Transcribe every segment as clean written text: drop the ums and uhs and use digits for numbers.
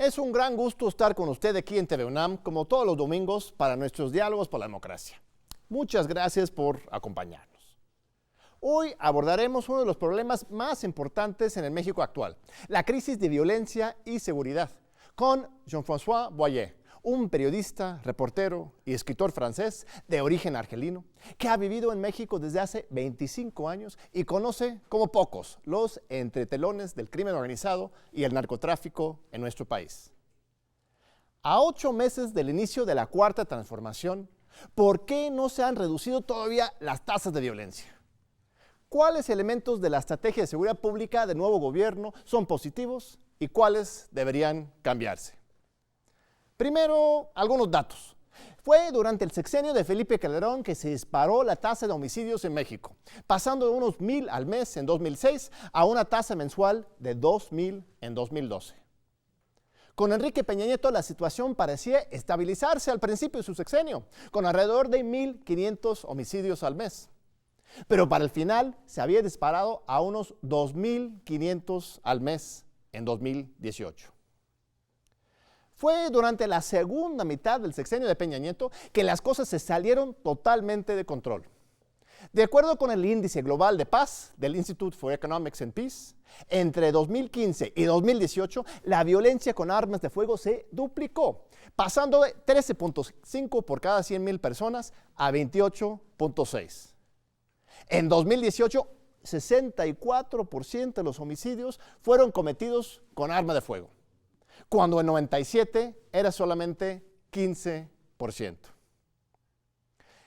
Es un gran gusto estar con usted aquí en TV UNAM, como todos los domingos, para nuestros diálogos por la democracia. Muchas gracias por acompañarnos. Hoy abordaremos uno de los problemas más importantes en el México actual, la crisis de violencia y seguridad, con Jean-François Boyer, un periodista, reportero y escritor francés de origen argelino, que ha vivido en México desde hace 25 años y conoce como pocos los entretelones del crimen organizado y el narcotráfico en nuestro país. A 8 meses del inicio de la Cuarta Transformación, ¿por qué no se han reducido todavía las tasas de violencia? ¿Cuáles elementos de la estrategia de seguridad pública del nuevo gobierno son positivos y cuáles deberían cambiarse? Primero, algunos datos. Fue durante el sexenio de Felipe Calderón que se disparó la tasa de homicidios en México, pasando de unos 1,000 al mes en 2006 a una tasa mensual de 2,000 en 2012. Con Enrique Peña Nieto la situación parecía estabilizarse al principio de su sexenio, con alrededor de 1,500 homicidios al mes. Pero para el final se había disparado a unos 2,500 al mes en 2018. Fue durante la segunda mitad del sexenio de Peña Nieto que las cosas se salieron totalmente de control. De acuerdo con el Índice Global de Paz del Institute for Economics and Peace, entre 2015 y 2018 la violencia con armas de fuego se duplicó, pasando de 13.5 por cada 100,000 personas a 28.6. En 2018, 64% de los homicidios fueron cometidos con arma de fuego, cuando en 97 era solamente 15%.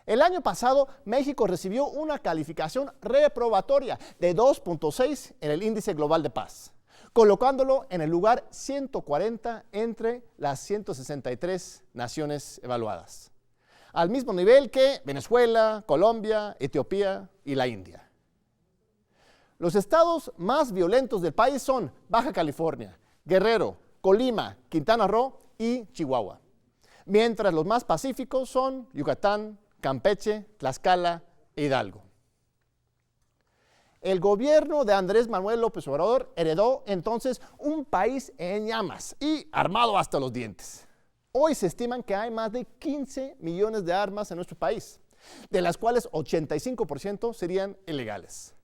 El año pasado, México recibió una calificación reprobatoria de 2.6 en el Índice Global de Paz, colocándolo en el lugar 140 entre las 163 naciones evaluadas, al mismo nivel que Venezuela, Colombia, Etiopía y la India. Los estados más violentos del país son Baja California, Guerrero, Colima, Quintana Roo y Chihuahua, mientras los más pacíficos son Yucatán, Campeche, Tlaxcala e Hidalgo. El gobierno de Andrés Manuel López Obrador heredó entonces un país en llamas y armado hasta los dientes. Hoy se estiman que hay más de 15 millones de armas en nuestro país, de las cuales 85% serían ilegales.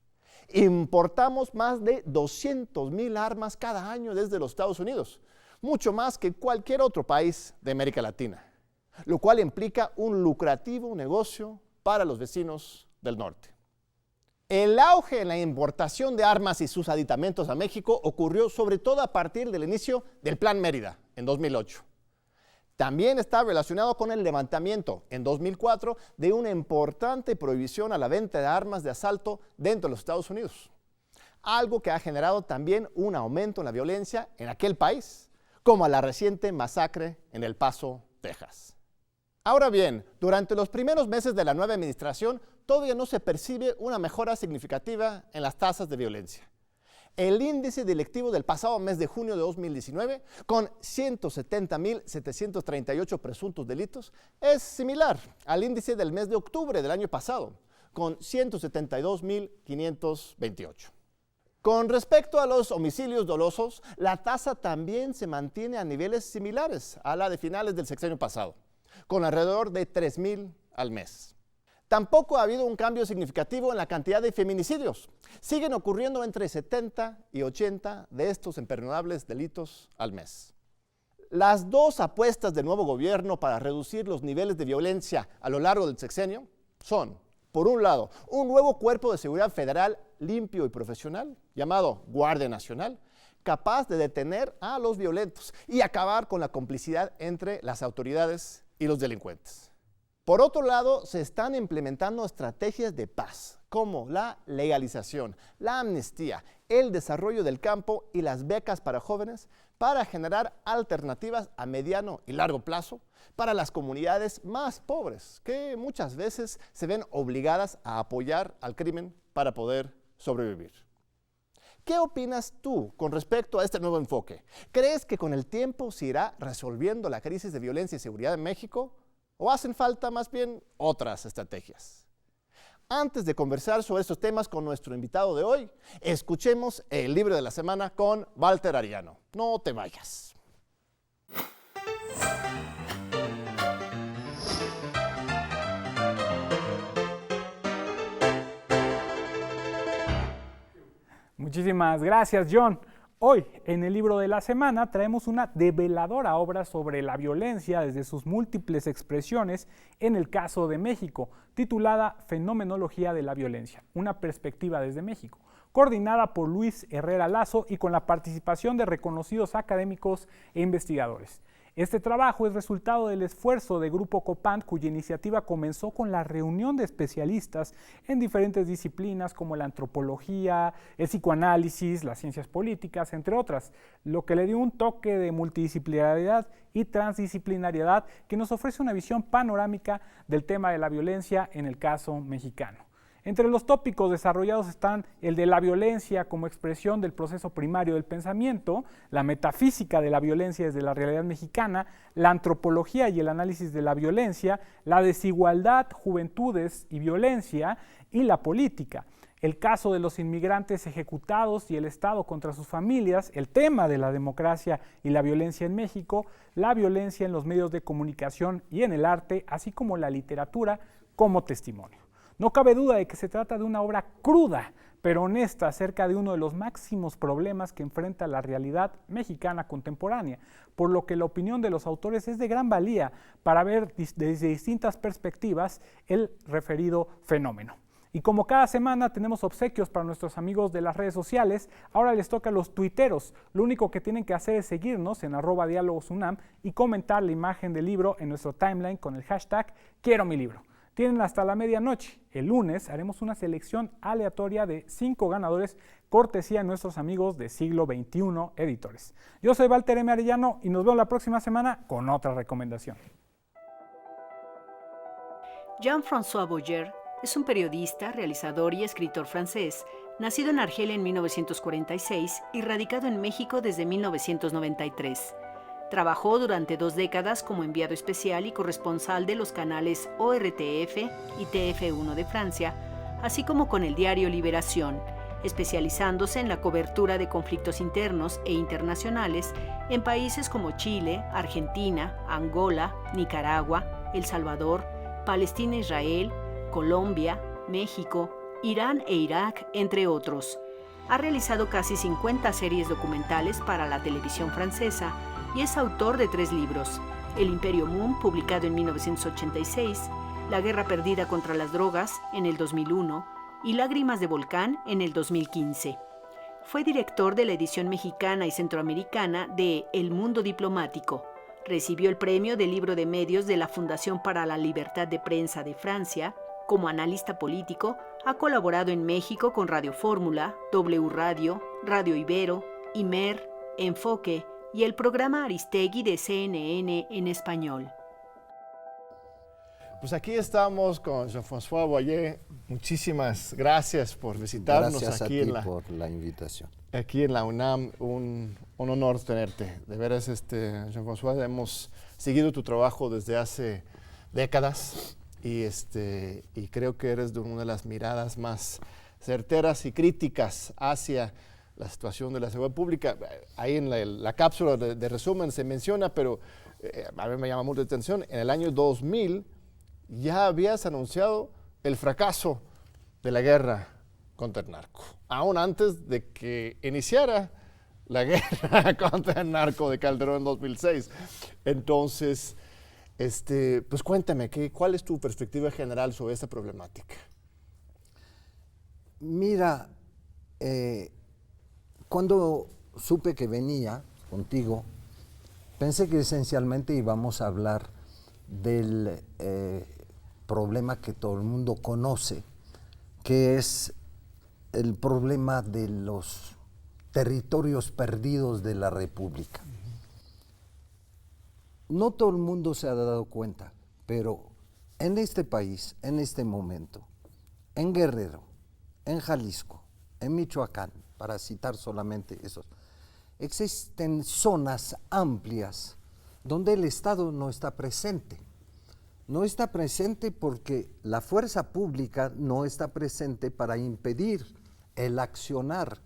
Importamos más de 200,000 armas cada año desde los Estados Unidos, mucho más que cualquier otro país de América Latina, lo cual implica un lucrativo negocio para los vecinos del norte. El auge en la importación de armas y sus aditamentos a México ocurrió sobre todo a partir del inicio del Plan Mérida en 2008. También está relacionado con el levantamiento en 2004 de una importante prohibición a la venta de armas de asalto dentro de los Estados Unidos, algo que ha generado también un aumento en la violencia en aquel país, como la reciente masacre en El Paso, Texas. Ahora bien, durante los primeros meses de la nueva administración todavía no se percibe una mejora significativa en las tasas de violencia. El índice delictivo del pasado mes de junio de 2019, con 170,738 presuntos delitos, es similar al índice del mes de octubre del año pasado, con 172,528. Con respecto a los homicidios dolosos, la tasa también se mantiene a niveles similares a la de finales del sexenio pasado, con alrededor de 3,000 al mes. Tampoco ha habido un cambio significativo en la cantidad de feminicidios. Siguen ocurriendo entre 70 y 80 de estos imperdonables delitos al mes. Las dos apuestas del nuevo gobierno para reducir los niveles de violencia a lo largo del sexenio son, por un lado, un nuevo cuerpo de seguridad federal limpio y profesional, llamado Guardia Nacional, capaz de detener a los violentos y acabar con la complicidad entre las autoridades y los delincuentes. Por otro lado, se están implementando estrategias de paz, como la legalización, la amnistía, el desarrollo del campo y las becas para jóvenes, para generar alternativas a mediano y largo plazo para las comunidades más pobres, que muchas veces se ven obligadas a apoyar al crimen para poder sobrevivir. ¿Qué opinas tú con respecto a este nuevo enfoque? ¿Crees que con el tiempo se irá resolviendo la crisis de violencia y seguridad en México? ¿O hacen falta más bien otras estrategias? Antes de conversar sobre estos temas con nuestro invitado de hoy, escuchemos el libro de la semana con Walter Arellano. No te vayas. Muchísimas gracias, John. Hoy, en el libro de la semana, traemos una develadora obra sobre la violencia desde sus múltiples expresiones en el caso de México, titulada Fenomenología de la Violencia, una perspectiva desde México, coordinada por Luis Herrera Lazo y con la participación de reconocidos académicos e investigadores. Este trabajo es resultado del esfuerzo de Grupo Copant, cuya iniciativa comenzó con la reunión de especialistas en diferentes disciplinas como la antropología, el psicoanálisis, las ciencias políticas, entre otras, lo que le dio un toque de multidisciplinariedad y transdisciplinariedad que nos ofrece una visión panorámica del tema de la violencia en el caso mexicano. Entre los tópicos desarrollados están el de la violencia como expresión del proceso primario del pensamiento, la metafísica de la violencia desde la realidad mexicana, la antropología y el análisis de la violencia, la desigualdad, juventudes y violencia, y la política. El caso de los inmigrantes ejecutados y el Estado contra sus familias, el tema de la democracia y la violencia en México, la violencia en los medios de comunicación y en el arte, así como la literatura como testimonio. No cabe duda de que se trata de una obra cruda, pero honesta acerca de uno de los máximos problemas que enfrenta la realidad mexicana contemporánea, por lo que la opinión de los autores es de gran valía para ver desde distintas perspectivas el referido fenómeno. Y como cada semana tenemos obsequios para nuestros amigos de las redes sociales, ahora les toca a los tuiteros. Lo único que tienen que hacer es seguirnos en @dialogosunam y comentar la imagen del libro en nuestro timeline con el hashtag Quiero mi libro. Tienen hasta la medianoche. El lunes haremos una selección aleatoria de 5 ganadores, cortesía de nuestros amigos de Siglo XXI Editores. Yo soy Walter M. Arellano y nos vemos la próxima semana con otra recomendación. Jean-François Boyer es un periodista, realizador y escritor francés, nacido en Argelia en 1946 y radicado en México desde 1993. Trabajó durante 2 décadas como enviado especial y corresponsal de los canales ORTF y TF1 de Francia, así como con el diario Liberación, especializándose en la cobertura de conflictos internos e internacionales en países como Chile, Argentina, Angola, Nicaragua, El Salvador, Palestina-Israel, Colombia, México, Irán e Irak, entre otros. Ha realizado casi 50 series documentales para la televisión francesa y es autor de 3 libros: El Imperio Moon, publicado en 1986, La Guerra Perdida contra las Drogas, en el 2001, y Lágrimas de Volcán, en el 2015. Fue director de la edición mexicana y centroamericana de El Mundo Diplomático. Recibió el premio del libro de medios de la Fundación para la Libertad de Prensa de Francia. Como analista político, ha colaborado en México con Radio Fórmula, W Radio, Radio Ibero, Imer, Enfoque y el programa Aristegui de CNN en español. Pues aquí estamos con Jean-François Boyer. Muchísimas gracias por visitarnos. Gracias aquí a ti por la invitación. Aquí en la UNAM, un honor tenerte. De veras, Jean-François, hemos seguido tu trabajo desde hace décadas y creo que eres de una de las miradas más certeras y críticas hacia la situación de la seguridad pública. Ahí en la cápsula de resumen se menciona, pero a mí me llama mucho la atención, en el año 2000 ya habías anunciado el fracaso de la guerra contra el narco, aún antes de que iniciara la guerra contra el narco de Calderón en 2006. Entonces, pues cuéntame, ¿cuál es tu perspectiva general sobre esta problemática? Mira, cuando supe que venía contigo, pensé que esencialmente íbamos a hablar del problema que todo el mundo conoce, que es el problema de los territorios perdidos de la República. No todo el mundo se ha dado cuenta, pero en este país, en este momento, en Guerrero, en Jalisco, en Michoacán, para citar solamente esos, existen zonas amplias donde el Estado no está presente. No está presente porque la fuerza pública no está presente para impedir el accionar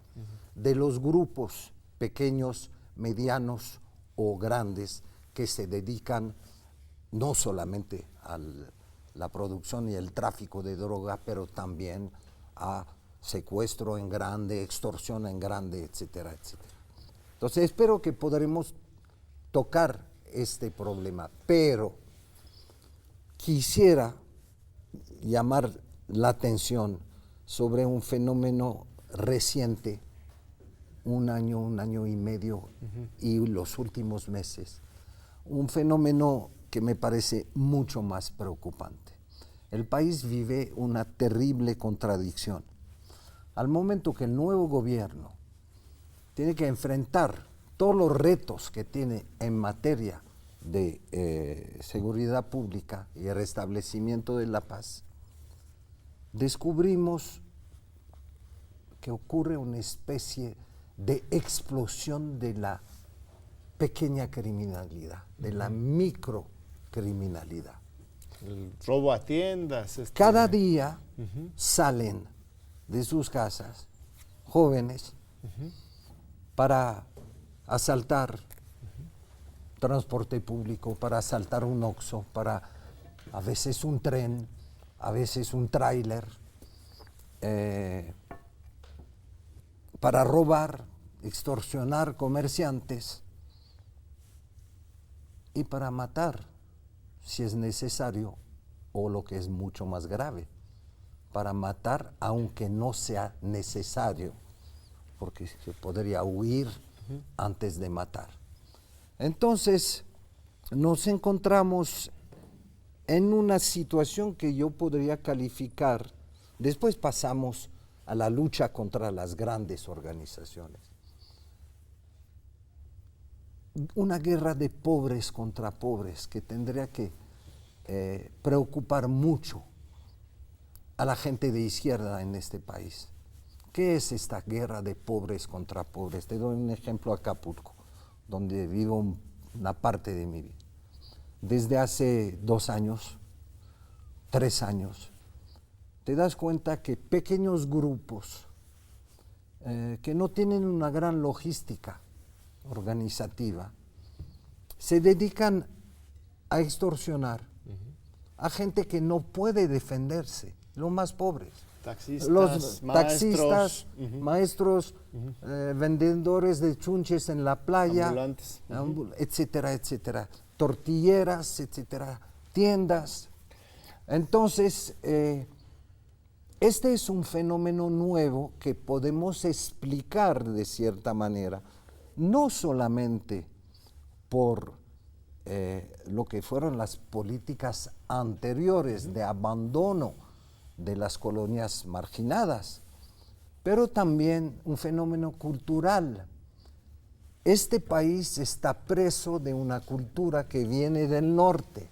de los grupos pequeños, medianos o grandes que se dedican no solamente a la producción y el tráfico de droga, pero también a secuestro en grande, extorsión en grande, etcétera, etcétera. Entonces espero que podremos tocar este problema, pero quisiera llamar la atención sobre un fenómeno reciente, un año y medio y los últimos meses, un fenómeno que me parece mucho más preocupante. El país vive una terrible contradicción. Al momento que el nuevo gobierno tiene que enfrentar todos los retos que tiene en materia de seguridad pública y el restablecimiento de la paz, descubrimos que ocurre una especie de explosión de la pequeña criminalidad, de la microcriminalidad. El robo a tiendas. Cada día salen de sus casas jóvenes para asaltar transporte público, para asaltar un Oxxo, para a veces un tren, a veces un tráiler, para robar, extorsionar comerciantes y para matar, si es necesario, o lo que es mucho más grave, para matar aunque no sea necesario, porque se podría huir antes de matar. Entonces, nos encontramos en una situación que yo podría calificar, después pasamos a la lucha contra las grandes organizaciones. Una guerra de pobres contra pobres que tendría que preocupar mucho a la gente de izquierda en este país. ¿Qué es esta guerra de pobres contra pobres? Te doy un ejemplo: Acapulco, donde vivo una parte de mi vida. Desde hace 2 años, 3 años, te das cuenta que pequeños grupos que no tienen una gran logística organizativa se dedican a extorsionar a gente que no puede defenderse, los más pobres. Taxistas, maestros, vendedores de chunches en la playa, ambulantes, etcétera, etcétera, tortilleras, etcétera, tiendas. Entonces, este es un fenómeno nuevo que podemos explicar de cierta manera, no solamente por lo que fueron las políticas anteriores de abandono de las colonias marginadas, pero también un fenómeno cultural. Este país está preso de una cultura que viene del norte.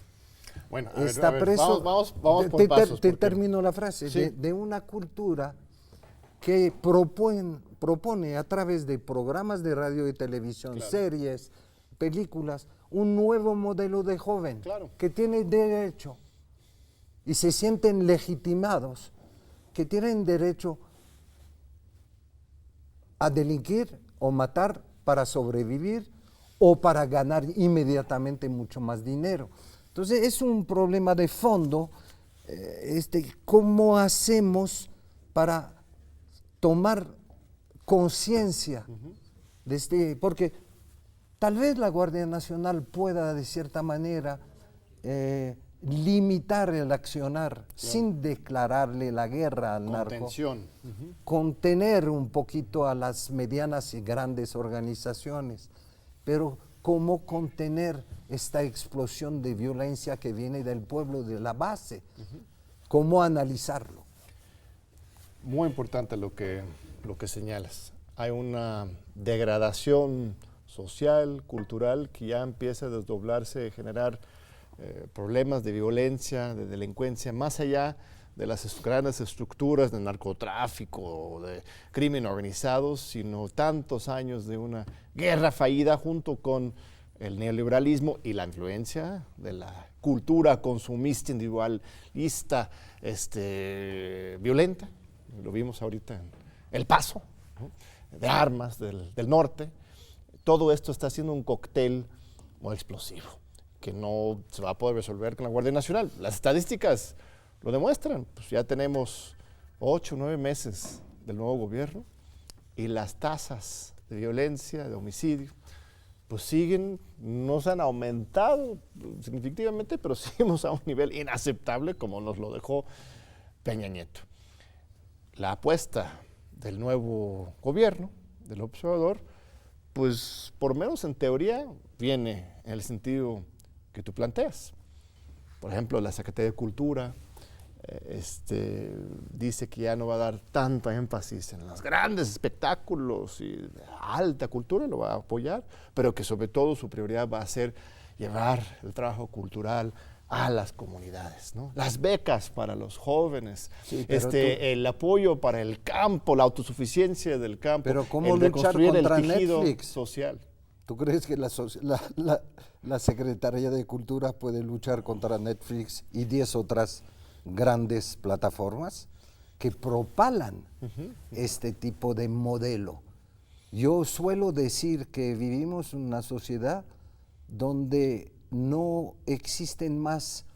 Bueno, Está preso, vamos por pasos. te termino la frase, Sí. de una cultura que propone a través de programas de radio y televisión, Claro. series, películas, un nuevo modelo de joven Claro. que tiene derecho y se sienten legitimados, que tienen derecho a delinquir o matar para sobrevivir o para ganar inmediatamente mucho más dinero. Entonces es un problema de fondo, ¿cómo hacemos para tomar conciencia de porque tal vez la Guardia Nacional pueda de cierta manera limitar el accionar sin declararle la guerra al narco, Contención. contener un poquito a las medianas y grandes organizaciones, pero ¿cómo contener esta explosión de violencia que viene del pueblo, de la base? ¿Cómo analizarlo? Muy importante lo que señalas. Hay una degradación social, cultural, que ya empieza a desdoblarse, generar problemas de violencia, de delincuencia, más allá de las grandes estructuras de narcotráfico, de crimen organizado, sino tantos años de una guerra fallida junto con el neoliberalismo y la influencia de la cultura consumista, individualista, violenta. Lo vimos ahorita en El Paso, ¿no? De armas del norte. Todo esto está haciendo un cóctel muy explosivo que no se va a poder resolver con la Guardia Nacional. Las estadísticas lo demuestran. Pues ya tenemos 8 o 9 meses del nuevo gobierno y las tasas de violencia, de homicidio, pues siguen, no se han aumentado significativamente, pero seguimos a un nivel inaceptable como nos lo dejó Peña Nieto. La apuesta del nuevo gobierno, del observador, pues por lo menos en teoría viene en el sentido que tú planteas. Por ejemplo, la Secretaría de Cultura dice que ya no va a dar tanto énfasis en los grandes espectáculos y de alta cultura, lo va a apoyar, pero que sobre todo su prioridad va a ser llevar el trabajo cultural a las comunidades, ¿no? Las becas para los jóvenes, Sí, el apoyo para el campo, la autosuficiencia del campo, Pero ¿cómo el luchar reconstruir el contra tejido Netflix? social. ¿Tú crees que la Secretaría de Cultura puede luchar contra Netflix y 10 otras grandes plataformas que propalan este tipo de modelo? Yo suelo decir que vivimos en una sociedad donde no existen más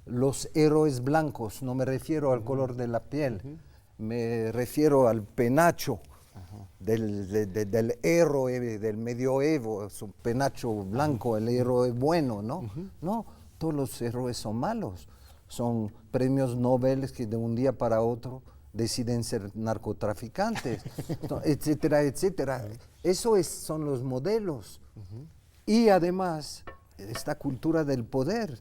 los héroes blancos, no me refiero al color de la piel, me refiero al penacho del héroe del medioevo, su penacho blanco, el héroe bueno, ¿no? No, todos los héroes son malos, son premios Nobel que de un día para otro deciden ser narcotraficantes, etcétera, etcétera. Eso son los modelos. Y además, esta cultura del poder.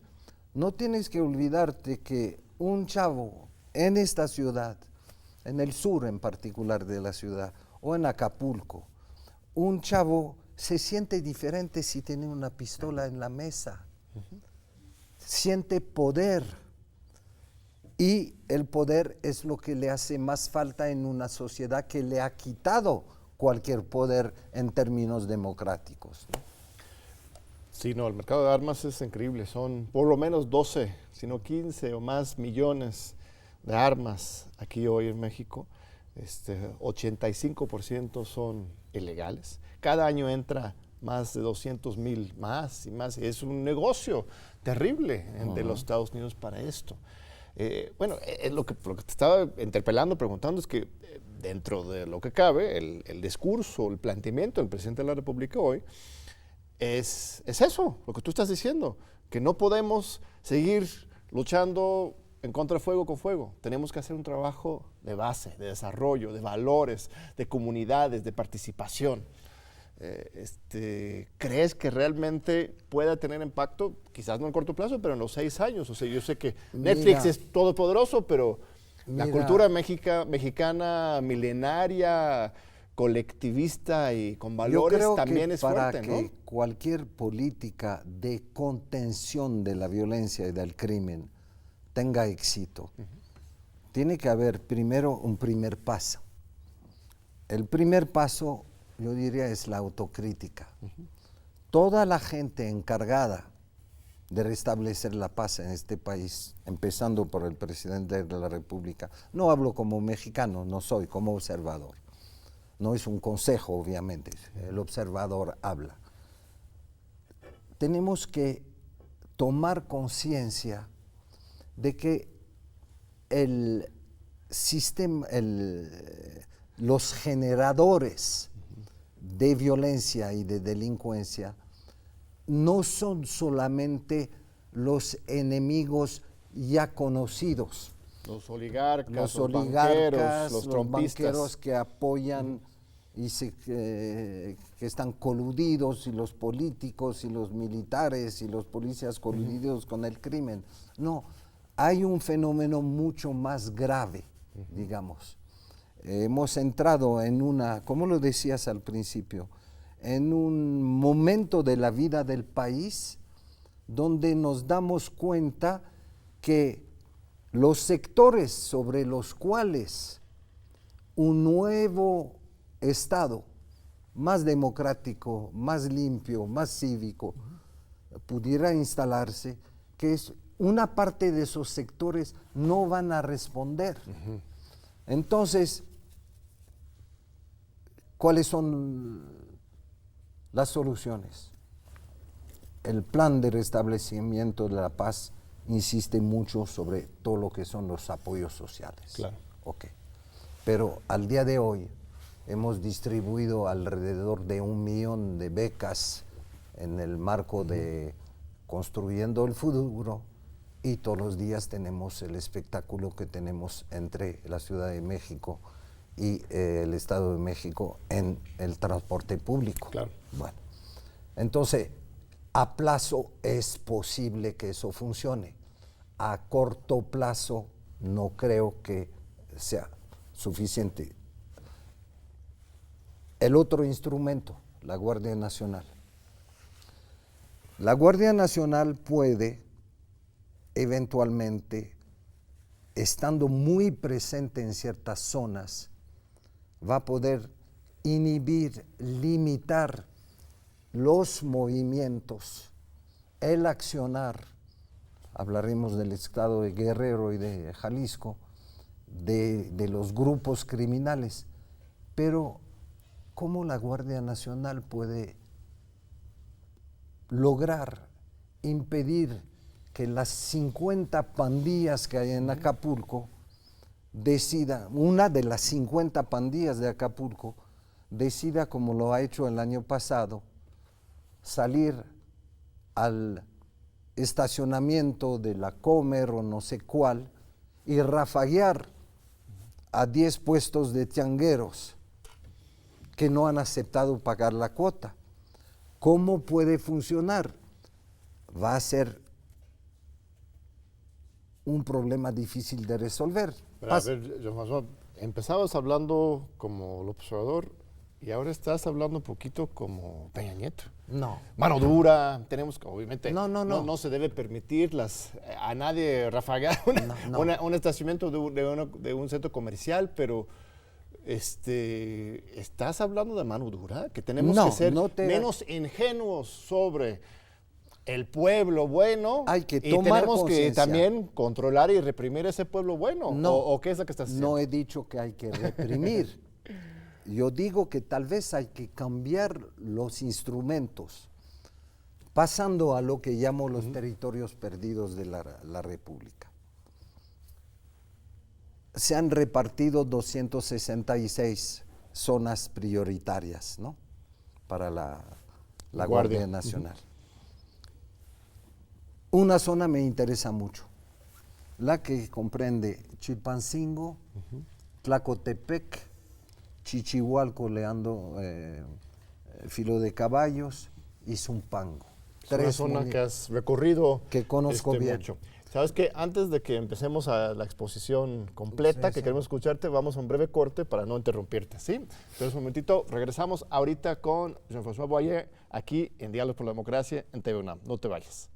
No tienes que olvidarte que un chavo en esta ciudad, en el sur en particular de la ciudad, o en Acapulco, un chavo se siente diferente si tiene una pistola en la mesa. Siente poder. Y el poder es lo que le hace más falta en una sociedad que le ha quitado cualquier poder en términos democráticos, ¿no? Sí, no, el mercado de armas es increíble, son por lo menos 12, sino 15 o más millones de armas aquí hoy en México. 85% son ilegales. Cada año entra más de 200,000 más y más. Es un negocio terrible de los Estados Unidos para esto. Lo que te estaba interpelando, preguntando, es que dentro de lo que cabe, el discurso, el planteamiento del presidente de la República hoy es eso, lo que tú estás diciendo, que no podemos seguir luchando en contra de fuego con fuego. Tenemos que hacer un trabajo de base, de desarrollo, de valores, de comunidades, de participación. ¿Crees que realmente pueda tener impacto? Quizás no en corto plazo, pero en los 6 años. O sea, yo sé que Netflix es todopoderoso, pero la cultura mexicana milenaria, colectivista y con valores también es fuerte, ¿no? Para que cualquier política de contención de la violencia y del crimen tenga éxito, tiene que haber primero un primer paso. El primer paso, yo diría, es la autocrítica. Toda la gente encargada de restablecer la paz en este país, empezando por el presidente de la República, no hablo como mexicano, no soy, como observador. No es un consejo, obviamente, el observador habla. Tenemos que tomar conciencia de que el sistema, los generadores de violencia y de delincuencia no son solamente los enemigos ya conocidos. Los oligarcas, los banqueros, los banqueros que apoyan y que están coludidos, y los políticos y los militares y los policías coludidos con el crimen. No, hay un fenómeno mucho más grave, digamos. Hemos entrado en una, como lo decías al principio, en un momento de la vida del país donde nos damos cuenta que los sectores sobre los cuales un nuevo Estado, más democrático, más limpio, más cívico, pudiera instalarse, que es una parte de esos sectores no van a responder. Entonces, ¿cuáles son las soluciones? El plan de restablecimiento de la paz insiste mucho sobre todo lo que son los apoyos sociales. Claro. Okay. pero al día de hoy hemos distribuido alrededor de 1 millón de becas en el marco de Construyendo el Futuro, y todos los días tenemos el espectáculo que tenemos entre la Ciudad de México y el Estado de México en el transporte público. Claro. Bueno, entonces, a plazo es posible que eso funcione. A corto plazo no creo que sea suficiente. El otro instrumento, la Guardia Nacional. La Guardia Nacional puede, eventualmente, estando muy presente en ciertas zonas, va a poder inhibir, limitar los movimientos, el accionar, hablaremos del estado de Guerrero y de Jalisco, de los grupos criminales, pero ¿cómo la Guardia Nacional puede lograr impedir que las 50 pandillas que hay en Acapulco decida, una de las 50 pandillas de Acapulco, decida, como lo ha hecho el año pasado, salir al estacionamiento de la Comer o no sé cuál y rafaguear a 10 puestos de tiangueros que no han aceptado pagar la cuota? ¿Cómo puede funcionar? Va a ser un problema difícil de resolver. Pero a ver, Jean-François, empezabas hablando como López Obrador y ahora estás hablando un poquito como Peña Nieto. No. Mano dura, tenemos que, obviamente, No. se debe permitir a nadie rafagar un estacionamiento de un centro comercial, pero estás hablando de mano dura, que tenemos que ser menos ingenuos sobre el pueblo bueno. Hay que y tomar tenemos que conciencia. también controlar y reprimir ese pueblo bueno. No. ¿O qué es lo que estás diciendo? No he dicho que hay que reprimir. Yo digo que tal vez hay que cambiar los instrumentos, pasando a lo que llamo los territorios perdidos de la República. Se han repartido 266 zonas prioritarias, ¿no?, para la Guardia Nacional. Una zona me interesa mucho, la que comprende Chilpancingo, Tlacotepec, Chichihualco, Leandro, Filo de Caballos y Zumpango. Es una zona que has recorrido. Que conozco bien. Mucho. Sabes que antes de que empecemos a la exposición completa, que queremos escucharte, vamos a un breve corte para no interrumpirte, ¿sí? Entonces, un momentito, regresamos ahorita con Jean-François Boyer, aquí en Diálogos por la Democracia, en TV UNAM. No te vayas.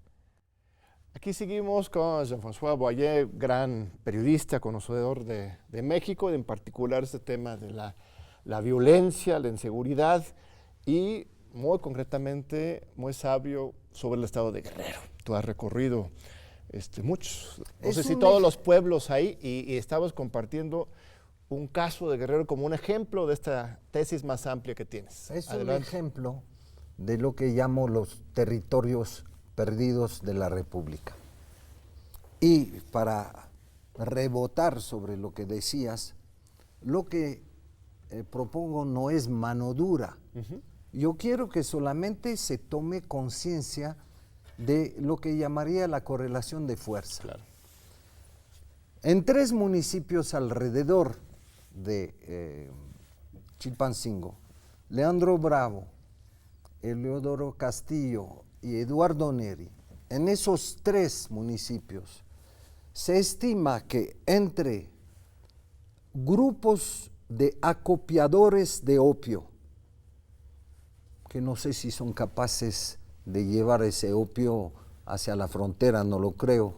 Aquí seguimos con Jean-François Boyer, gran periodista, conocedor de México, en particular este tema de la violencia, la inseguridad y muy concretamente, muy sabio sobre el estado de Guerrero. Tú has recorrido muchos, no sé si todos los pueblos ahí, y estamos compartiendo un caso de Guerrero como un ejemplo de esta tesis más amplia que tienes. Es Adelante. un ejemplo de lo que llamo los territorios perdidos de la República. Y para rebotar sobre lo que decías, lo que propongo no es mano dura. Yo quiero que solamente se tome conciencia de lo que llamaría la correlación de fuerza. Claro. En 3 municipios alrededor de Chilpancingo, Leandro Bravo, Eleodoro Castillo y Eduardo Neri, en esos 3 municipios, se estima que entre grupos de acopiadores de opio, que no sé si son capaces de llevar ese opio hacia la frontera, no lo creo,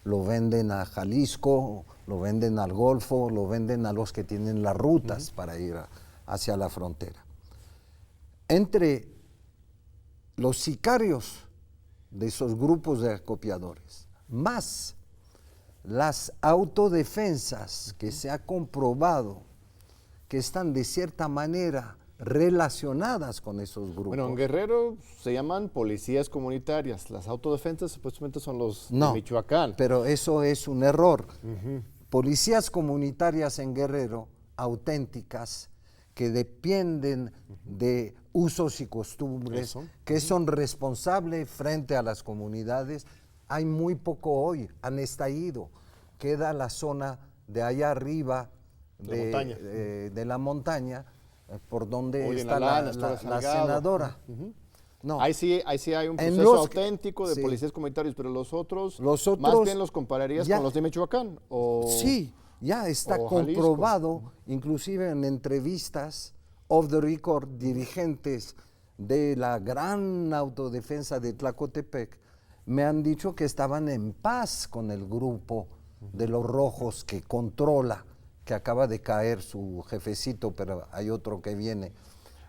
lo venden a Jalisco, lo venden al Golfo, lo venden a los que tienen las rutas para ir hacia la frontera. Entre los sicarios de esos grupos de acopiadores, más las autodefensas que se ha comprobado que están de cierta manera relacionadas con esos grupos. Bueno, en Guerrero se llaman policías comunitarias. Las autodefensas supuestamente son los de Michoacán. Pero eso es un error. Policías comunitarias en Guerrero auténticas, que dependen de usos y costumbres, Eso. que son responsables frente a las comunidades. Hay muy poco hoy, han estallido. Queda la zona de allá arriba de la montaña, por donde Hoy en está Alá, la Torres Salgado. senadora. No, Ahí sí hay un En proceso los- auténtico de sí. policías comunitarios, pero los otros Los más otros bien los compararías ya- con los de Michoacán. O, sí, ya está o Jalisco. comprobado, inclusive en entrevistas off the record, dirigentes de la gran autodefensa de Tlacotepec me han dicho que estaban en paz con el grupo de los rojos que controla, que acaba de caer su jefecito, pero hay otro que viene.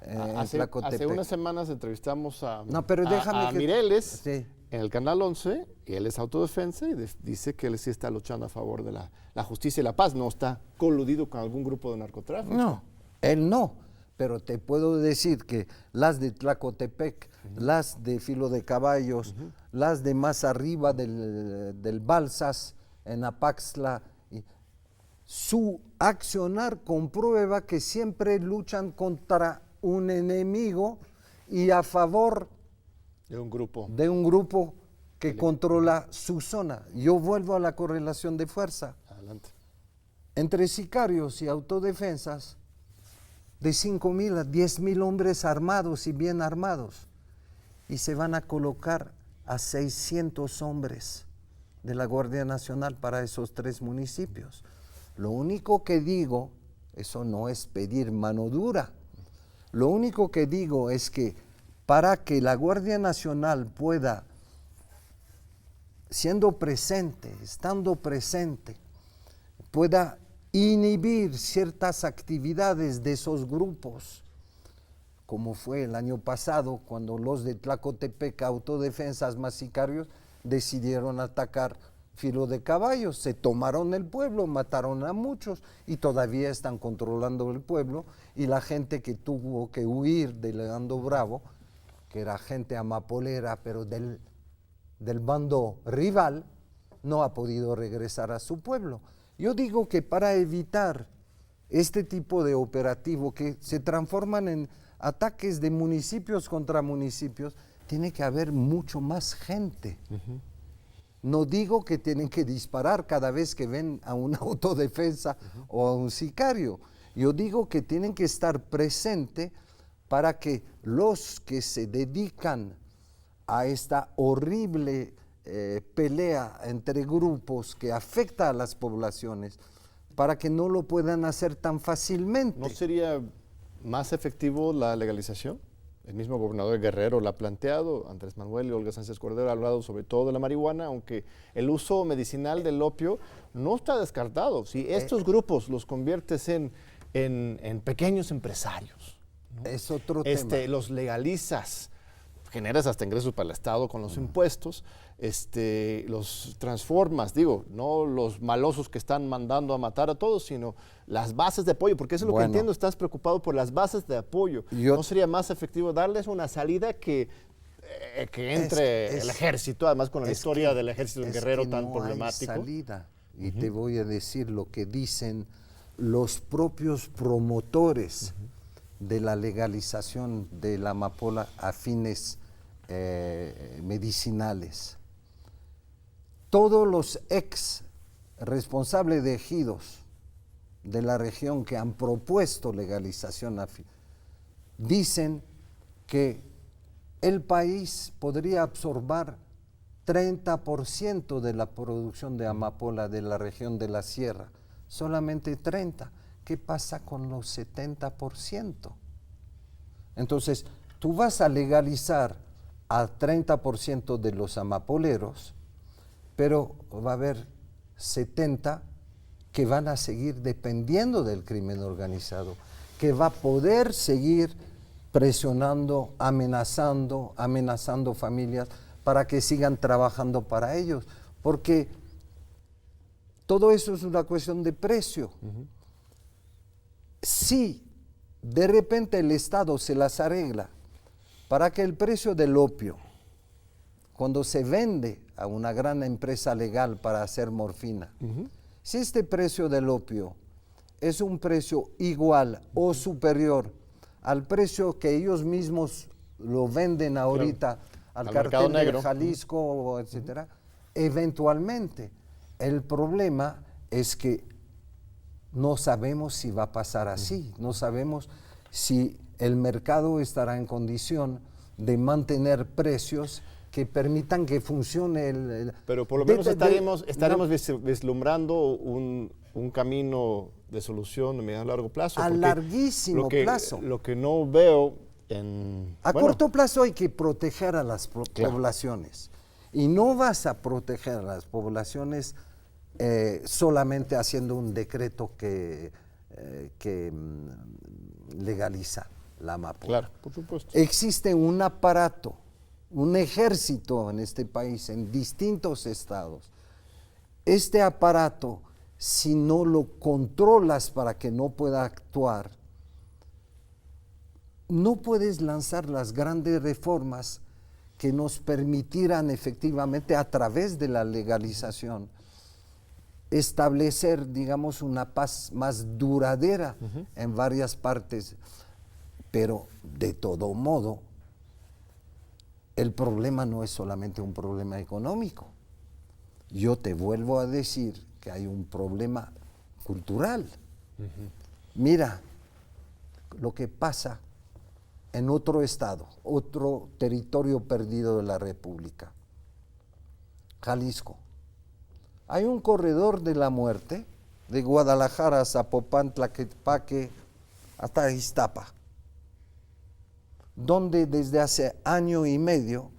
En hace Tlacotepec. unas semanas entrevistamos a, No, pero déjame a que- Mireles Sí. en el Canal 11, y él es autodefensa y dice que él sí está luchando a favor de la justicia y la paz, no está coludido con algún grupo de narcotráfico. No, él no, pero te puedo decir que las de Tlacotepec, las de Filo de Caballos, las de más arriba del Balsas, en Apaxla, su accionar comprueba que siempre luchan contra un enemigo y a favor De un grupo. de un grupo que controla su zona. Yo vuelvo a la correlación de fuerza. Adelante. Entre sicarios y autodefensas, de 5,000 a 10,000 hombres armados y bien armados, y se van a colocar a 600 hombres de la Guardia Nacional para esos 3 municipios. Lo único que digo, eso no es pedir mano dura, lo único que digo es que para que la Guardia Nacional pueda, siendo presente, estando presente, pueda inhibir ciertas actividades de esos grupos, como fue el año pasado cuando los de Tlacotepec, autodefensas más sicarios, decidieron atacar Filo de Caballos, se tomaron el pueblo, mataron a muchos y todavía están controlando el pueblo, y la gente que tuvo que huir de Leandro Bravo, que era gente amapolera, pero del bando rival, no ha podido regresar a su pueblo. Yo digo que para evitar este tipo de operativo que se transforman en ataques de municipios contra municipios, tiene que haber mucho más gente. No digo que tienen que disparar cada vez que ven a una autodefensa o a un sicario. Yo digo que tienen que estar presentes para que los que se dedican a esta horrible pelea entre grupos que afecta a las poblaciones, para que no lo puedan hacer tan fácilmente. ¿No sería más efectivo la legalización? El mismo gobernador Guerrero la ha planteado, Andrés Manuel y Olga Sánchez Cordero han hablado sobre todo de la marihuana, aunque el uso medicinal del opio no está descartado. Si estos grupos los conviertes en pequeños empresarios, ¿no? Es otro tema. Los legalizas, generas hasta ingresos para el Estado con los impuestos, los transformas, digo, no los malosos que están mandando a matar a todos, sino las bases de apoyo, porque eso es lo que Bueno. entiendo, estás preocupado por las bases de apoyo. ¿No sería más efectivo darles una salida que entre el ejército, además con la historia del ejército en Guerrero tan no problemático? Hay salida. Y te voy a decir lo que dicen los propios promotores de la legalización de la amapola a fines medicinales. Todos los ex responsables de ejidos de la región que han propuesto legalización dicen que el país podría absorber 30% de la producción de amapola de la región de la sierra, solamente 30%. ¿Qué pasa con los 70%? Entonces, tú vas a legalizar a 30% de los amapoleros, pero va a haber 70 que van a seguir dependiendo del crimen organizado, que va a poder seguir presionando, amenazando familias para que sigan trabajando para ellos, porque todo eso es una cuestión de precio. Si de repente el Estado se las arregla para que el precio del opio, cuando se vende a una gran empresa legal para hacer morfina, si este precio del opio es un precio igual o superior al precio que ellos mismos lo venden ahorita al mercado cartel de negro. Jalisco, etcétera, eventualmente. El problema es que no sabemos si va a pasar así, no sabemos si el mercado estará en condición de mantener precios que permitan que funcione el Pero por lo menos estaremos no, vislumbrando un camino de solución a mediano y largo plazo. a porque larguísimo plazo. Lo que no veo en... A bueno, corto plazo hay que proteger a las Claro. poblaciones. Y no vas a proteger a las poblaciones solamente haciendo un decreto que legaliza la amapola. Claro, por supuesto. Existe un aparato, un ejército en este país, en distintos estados. Este aparato, si no lo controlas para que no pueda actuar, no puedes lanzar las grandes reformas que nos permitirán efectivamente, a través de la legalización, establecer, digamos, una paz más duradera en varias partes. Pero, de todo modo, el problema no es solamente un problema económico. Yo te vuelvo a decir que hay un problema cultural. Mira lo que pasa en otro estado, otro territorio perdido de la República, Jalisco. Hay un corredor de la muerte de Guadalajara a Zapopan, Tlaquepaque, hasta Iztapa, donde desde hace año y medio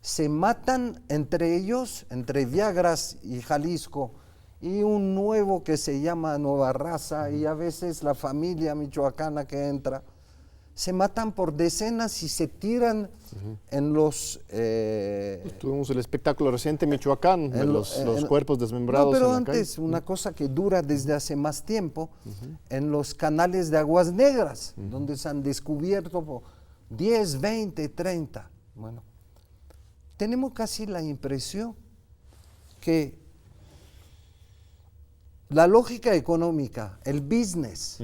se matan entre ellos, entre Viagras y Jalisco, y un nuevo que se llama Nueva Raza, y a veces la familia michoacana que entra, se matan por decenas y se tiran en los... Tuvimos el espectáculo reciente en Michoacán, de los cuerpos desmembrados. No, pero en la antes, calle. una cosa que dura desde hace más tiempo, en los canales de aguas negras, donde se han descubierto 10, 20, 30. Bueno, tenemos casi la impresión que la lógica económica, el business,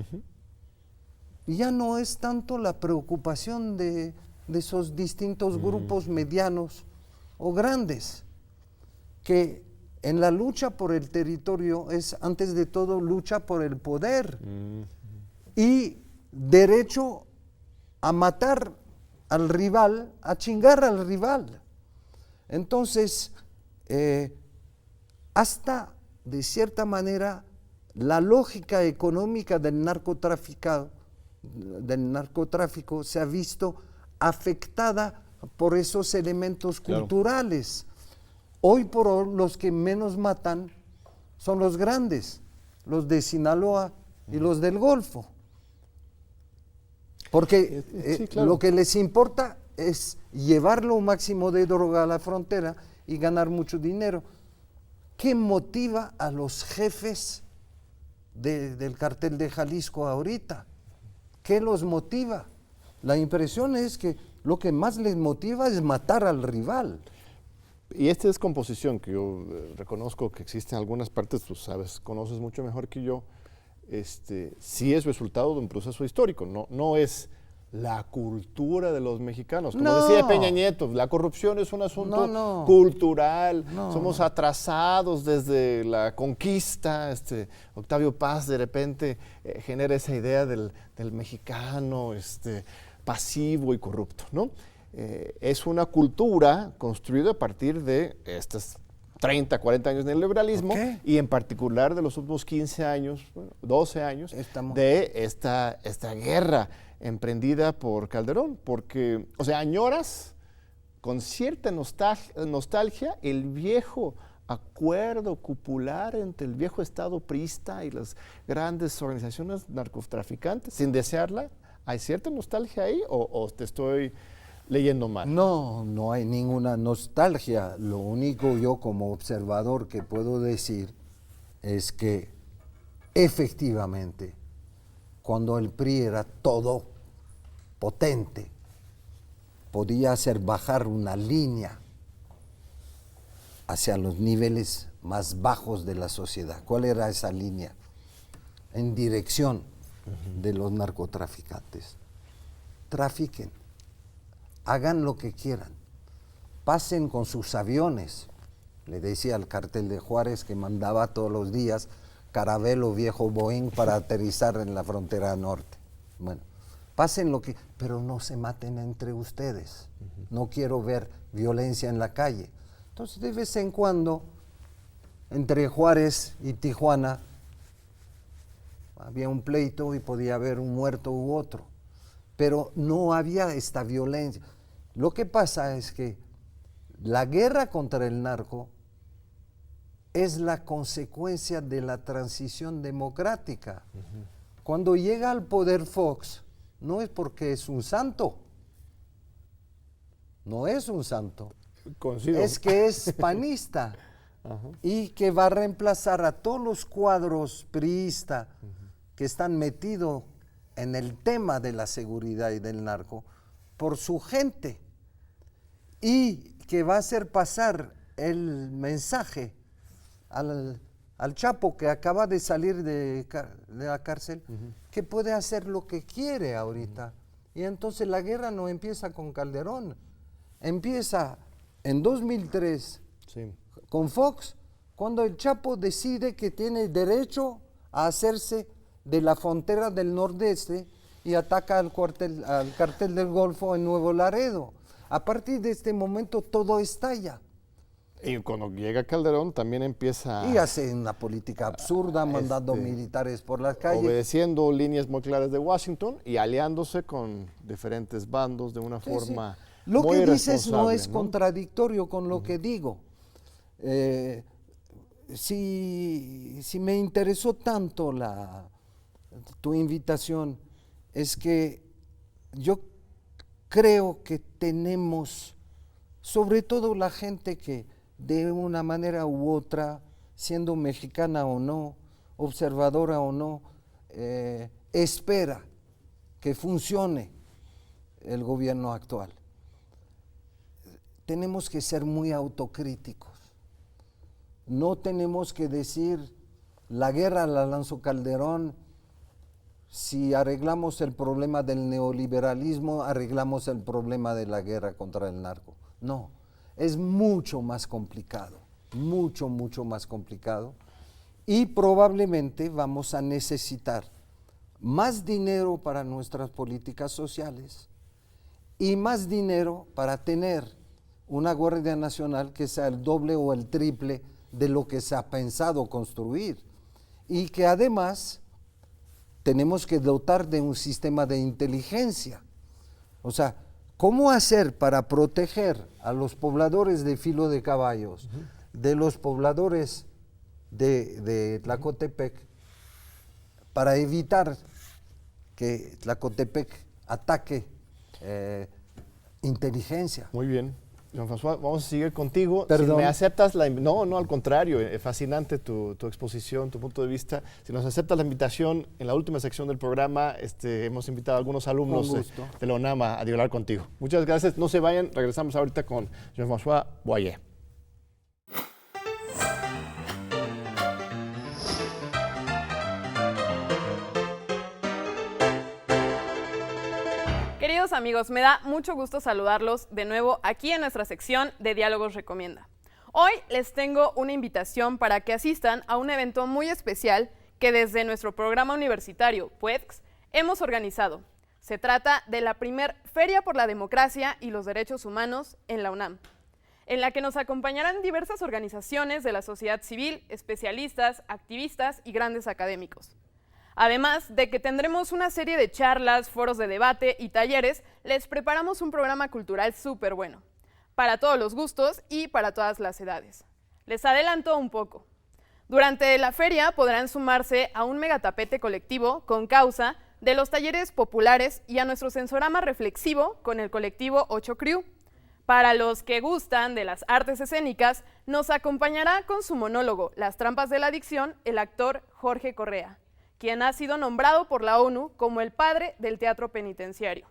ya no es tanto la preocupación de esos distintos grupos medianos o grandes, que en la lucha por el territorio es antes de todo lucha por el poder y derecho a matar al rival, a chingar al rival. Entonces, hasta de cierta manera la lógica económica del narcotráfico se ha visto afectada por esos elementos culturales. Hoy por hoy los que menos matan son los grandes, los de Sinaloa y los del Golfo. Porque sí, claro. lo que les importa es llevar lo máximo de droga a la frontera y ganar mucho dinero. ¿Qué motiva a los jefes del cartel de Jalisco ahorita? ¿Qué los motiva? La impresión es que lo que más les motiva es matar al rival. Y esta descomposición que yo reconozco que existe en algunas partes, tú sabes, conoces mucho mejor que yo, sí es resultado de un proceso histórico, no es la cultura de los mexicanos. Como decía Peña Nieto, la corrupción es un asunto cultural, somos atrasados desde la conquista. Octavio Paz de repente genera esa idea del mexicano pasivo y corrupto, ¿no? Es una cultura construida a partir de estos 30, 40 años del liberalismo y en particular de los últimos 15 años, 12 años de esta guerra emprendida por Calderón, porque, o sea, añoras con cierta nostalgia el viejo acuerdo cupular entre el viejo Estado priista y las grandes organizaciones narcotraficantes, sin desearla. ¿Hay cierta nostalgia ahí o te estoy leyendo mal? No hay ninguna nostalgia. Lo único yo como observador que puedo decir es que efectivamente cuando el PRI era todo potente, podía hacer bajar una línea hacia los niveles más bajos de la sociedad. ¿Cuál era esa línea? en dirección de los narcotraficantes. Trafiquen, hagan lo que quieran, pasen con sus aviones. Le decía al cartel de Juárez que mandaba todos los días Caravelo viejo Boeing para aterrizar en la frontera norte. Bueno, pasen lo que, pero no se maten entre ustedes. No quiero ver violencia en la calle. Entonces, de vez en cuando, entre Juárez y Tijuana, había un pleito y podía haber un muerto u otro, pero no había esta violencia. Lo que pasa es que la guerra contra el narco es la consecuencia de la transición democrática. Cuando llega al poder Fox, no es porque es un santo, no es un santo, Coincido. es que es panista y que va a reemplazar a todos los cuadros priistas que están metidos en el tema de la seguridad y del narco por su gente, y que va a hacer pasar el mensaje al Chapo, que acaba de salir de la cárcel, que puede hacer lo que quiere ahorita. Y entonces la guerra no empieza con Calderón, empieza en 2003 Sí. con Fox, cuando el Chapo decide que tiene derecho a hacerse de la frontera del nordeste y ataca al cartel del Golfo en Nuevo Laredo. A partir de este momento todo estalla. Y cuando llega Calderón también empieza Y hace una política absurda, mandando militares por las calles. obedeciendo líneas muy claras de Washington y aliándose con diferentes bandos de una Sí, forma sí. Lo muy que dices no irresponsable, es contradictorio con lo que digo. Si me interesó tanto tu invitación, es que yo creo que tenemos, sobre todo la gente que de una manera u otra, siendo mexicana o no, observadora o no, espera que funcione el gobierno actual. Tenemos que ser muy autocríticos. No tenemos que decir, la guerra la lanzó Calderón, si arreglamos el problema del neoliberalismo, arreglamos el problema de la guerra contra el narco. No, es mucho más complicado, mucho más complicado, y probablemente vamos a necesitar más dinero para nuestras políticas sociales y más dinero para tener una Guardia Nacional que sea el doble o el triple de lo que se ha pensado construir, y que además tenemos que dotar de un sistema de inteligencia. O sea, ¿cómo hacer para proteger a los pobladores de Filo de Caballos, de los pobladores de Tlacotepec, para evitar que Tlacotepec ataque inteligencia? Muy bien. Jean-François, vamos a seguir contigo. Perdón. Si me aceptas no, al contrario, fascinante tu exposición, tu punto de vista. Si nos aceptas la invitación, en la última sección del programa hemos invitado a algunos alumnos de la UNAM a dialogar contigo. Muchas gracias, no se vayan, regresamos ahorita con Jean-François Boyer. Queridos amigos, me da mucho gusto saludarlos de nuevo aquí en nuestra sección de Diálogos Recomienda. Hoy les tengo una invitación para que asistan a un evento muy especial que desde nuestro programa universitario, PUEDX, hemos organizado. Se trata de la primer Feria por la Democracia y los Derechos Humanos en la UNAM, en la que nos acompañarán diversas organizaciones de la sociedad civil, especialistas, activistas y grandes académicos. Además de que tendremos una serie de charlas, foros de debate y talleres, les preparamos un programa cultural súper bueno, para todos los gustos y para todas las edades. Les adelanto un poco. Durante la feria podrán sumarse a un megatapete colectivo con causa de los talleres populares y a nuestro sensorama reflexivo con el colectivo 8 Crew. Para los que gustan de las artes escénicas, nos acompañará con su monólogo Las trampas de la adicción el actor Jorge Correa, quien ha sido nombrado por la ONU como el padre del teatro penitenciario.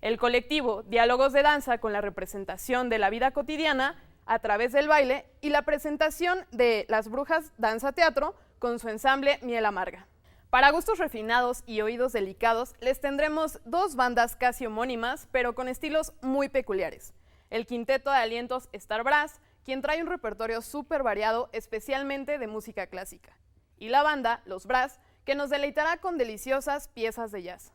El colectivo Diálogos de Danza con la representación de la vida cotidiana a través del baile y la presentación de Las Brujas Danza Teatro con su ensamble Miel Amarga. Para gustos refinados y oídos delicados, les tendremos dos bandas casi homónimas, pero con estilos muy peculiares. El quinteto de alientos Star Brass, quien trae un repertorio súper variado, especialmente de música clásica. Y la banda, Los Brass, que nos deleitará con deliciosas piezas de jazz.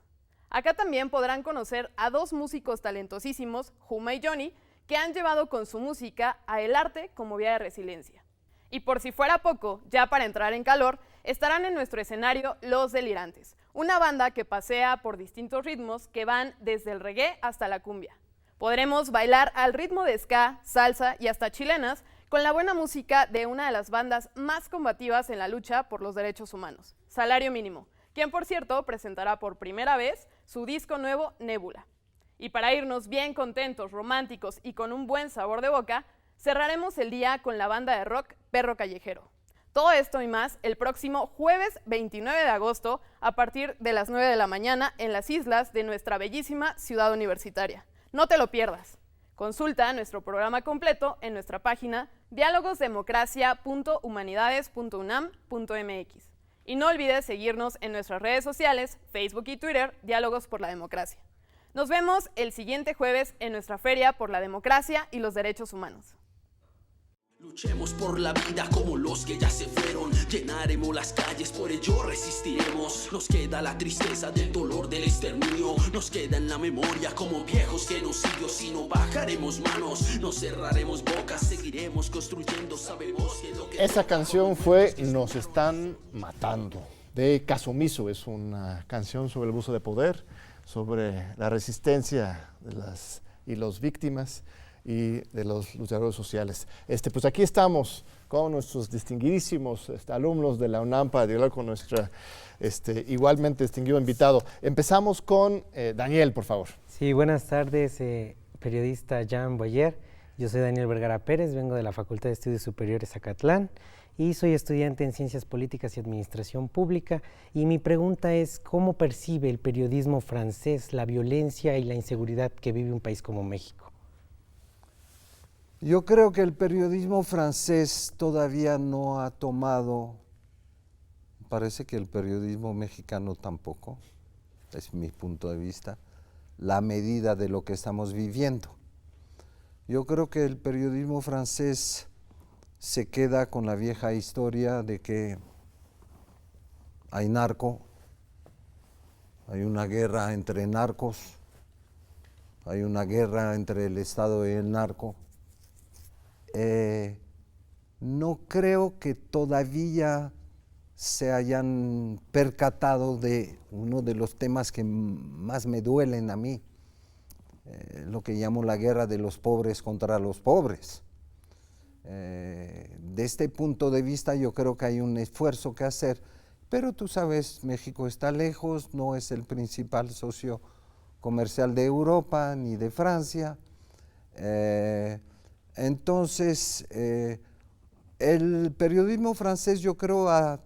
Acá también podrán conocer a dos músicos talentosísimos, Juma y Johnny, que han llevado con su música a el arte como vía de resiliencia. Y por si fuera poco, ya para entrar en calor, estarán en nuestro escenario Los Delirantes, una banda que pasea por distintos ritmos que van desde el reggae hasta la cumbia. Podremos bailar al ritmo de ska, salsa y hasta chilenas con la buena música de una de las bandas más combativas en la lucha por los derechos humanos, Salario Mínimo, quien por cierto presentará por primera vez su disco nuevo Nébula. Y para irnos bien contentos, románticos y con un buen sabor de boca, cerraremos el día con la banda de rock Perro Callejero. Todo esto y más el próximo jueves 29 de agosto a partir de las 9 de la mañana en las islas de nuestra bellísima ciudad universitaria. No te lo pierdas. Consulta nuestro programa completo en nuestra página dialogosdemocracia.humanidades.unam.mx. Y no olvides seguirnos en nuestras redes sociales, Facebook y Twitter, Diálogos por la Democracia. Nos vemos el siguiente jueves en nuestra Feria por la Democracia y los Derechos Humanos. Luchemos por la vida como los que ya se fueron. Llenaremos las calles, por ello resistiremos. Nos queda la tristeza del dolor del exterminio. Nos queda en la memoria como viejos genocidios. Y no bajaremos manos, no cerraremos bocas. Seguiremos construyendo, sabemos que lo que... Esa canción fue Nos están matando, de Caso Omiso. Es una canción sobre el abuso de poder, sobre la resistencia de las y los víctimas y de los luchadores sociales. Pues aquí estamos con nuestros distinguidísimos alumnos de la UNAM para dialogar con nuestro igualmente distinguido invitado. Empezamos con Daniel, por favor. Sí, buenas tardes, periodista Jean Boyer. Yo soy Daniel Vergara Pérez, vengo de la Facultad de Estudios Superiores Acatlán y soy estudiante en Ciencias Políticas y Administración Pública. Y mi pregunta es, ¿cómo percibe el periodismo francés la violencia y la inseguridad que vive un país como México? Yo creo que el periodismo francés todavía no ha tomado, parece que el periodismo mexicano tampoco, es mi punto de vista, la medida de lo que estamos viviendo. Yo creo que el periodismo francés se queda con la vieja historia de que hay narco, hay una guerra entre narcos, hay una guerra entre el Estado y el narco. No creo que todavía se hayan percatado de uno de los temas que más me duelen a mí, lo que llamo la guerra de los pobres contra los pobres. De este punto de vista yo creo que hay un esfuerzo que hacer, pero tú sabes, México está lejos, no es el principal socio comercial de Europa ni de Francia. Entonces, el periodismo francés yo creo ha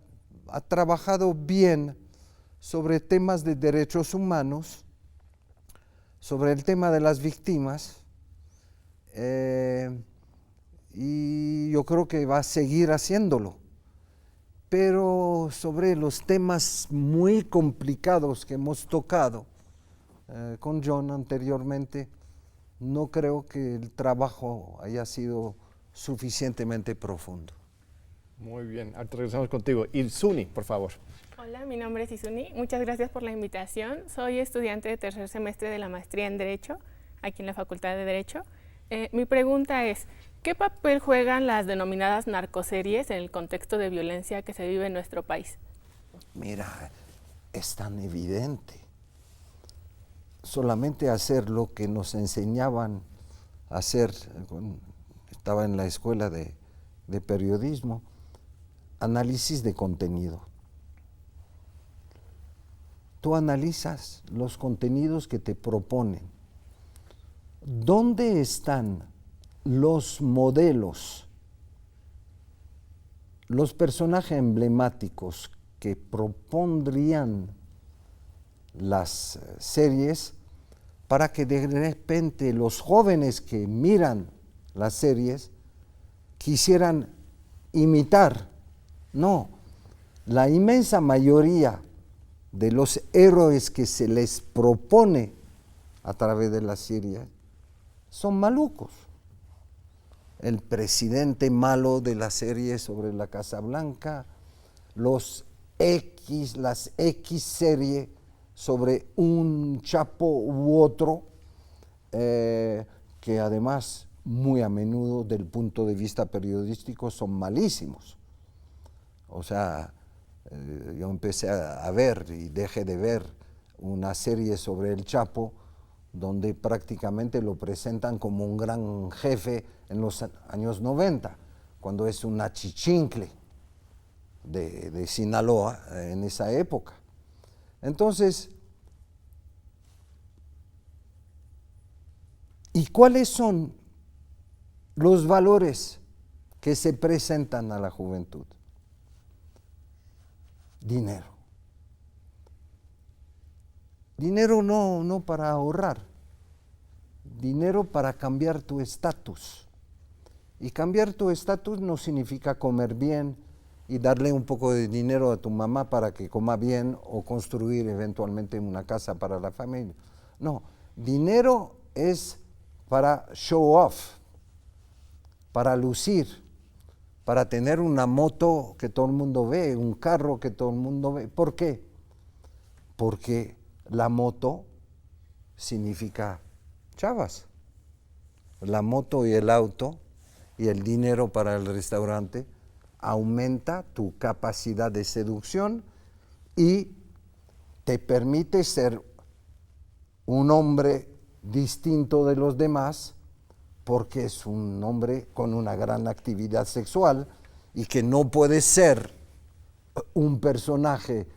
trabajado bien sobre temas de derechos humanos, sobre el tema de las víctimas, y yo creo que va a seguir haciéndolo. Pero sobre los temas muy complicados que hemos tocado con John anteriormente, no creo que el trabajo haya sido suficientemente profundo. Muy bien, ahorita regresamos contigo. Y Suni, por favor. Hola, mi nombre es Isuni. Muchas gracias por la invitación. Soy estudiante de tercer semestre de la maestría en Derecho, aquí en la Facultad de Derecho. Mi pregunta es, ¿qué papel juegan las denominadas narcoseries en el contexto de violencia que se vive en nuestro país? Mira, es tan evidente. Solamente hacer lo que nos enseñaban a hacer, estaba en la escuela de periodismo, análisis de contenido. Tú analizas los contenidos que te proponen. ¿Dónde están los modelos, los personajes emblemáticos que propondrían las series para que de repente los jóvenes que miran las series quisieran imitar? No, la inmensa mayoría de los héroes que se les propone a través de la serie son malucos. El presidente malo de la serie sobre la Casa Blanca, las X serie sobre un Chapo u otro, que además muy a menudo del punto de vista periodístico son malísimos. O sea, yo empecé a ver y dejé de ver una serie sobre el Chapo donde prácticamente lo presentan como un gran jefe en los años 90, cuando es un achichincle de Sinaloa en esa época. Entonces, ¿y cuáles son los valores que se presentan a la juventud? Dinero. Dinero no para ahorrar, dinero para cambiar tu estatus. Y cambiar tu estatus no significa comer bien y darle un poco de dinero a tu mamá para que coma bien o construir eventualmente una casa para la familia. No, dinero es para show off, para lucir, para tener una moto que todo el mundo ve, un carro que todo el mundo ve. ¿Por qué? Porque la moto significa chavas. La moto y el auto y el dinero para el restaurante aumenta tu capacidad de seducción y te permite ser un hombre distinto de los demás porque es un hombre con una gran actividad sexual y que no puede ser un personaje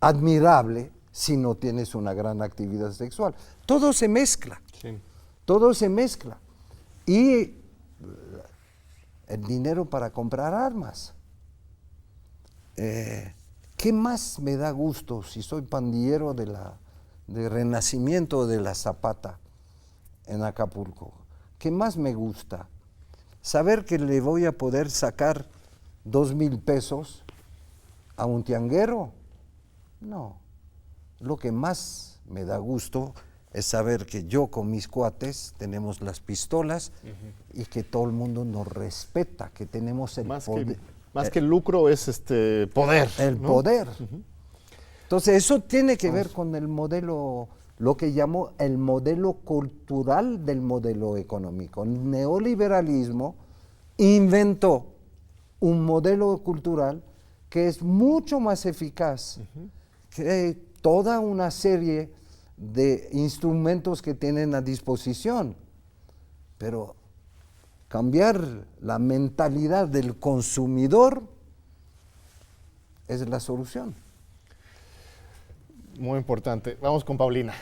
admirable si no tienes una gran actividad sexual. Todo se mezcla, sí. Todo se mezcla. Y el dinero para comprar armas. ¿Qué más me da gusto si soy pandillero de Renacimiento de la Zapata en Acapulco? ¿Qué más me gusta? Saber que le voy a poder sacar 2,000 pesos a un tianguero. No. Lo que más me da gusto es saber que yo con mis cuates tenemos las pistolas y que todo el mundo nos respeta, que tenemos el poder. Más que el lucro es poder. El poder. Entonces eso tiene que ver con el modelo, lo que llamo el modelo cultural del modelo económico. El neoliberalismo inventó un modelo cultural que es mucho más eficaz que toda una serie de instrumentos que tienen a disposición, pero cambiar la mentalidad del consumidor es la solución. Muy importante. Vamos con Paulina.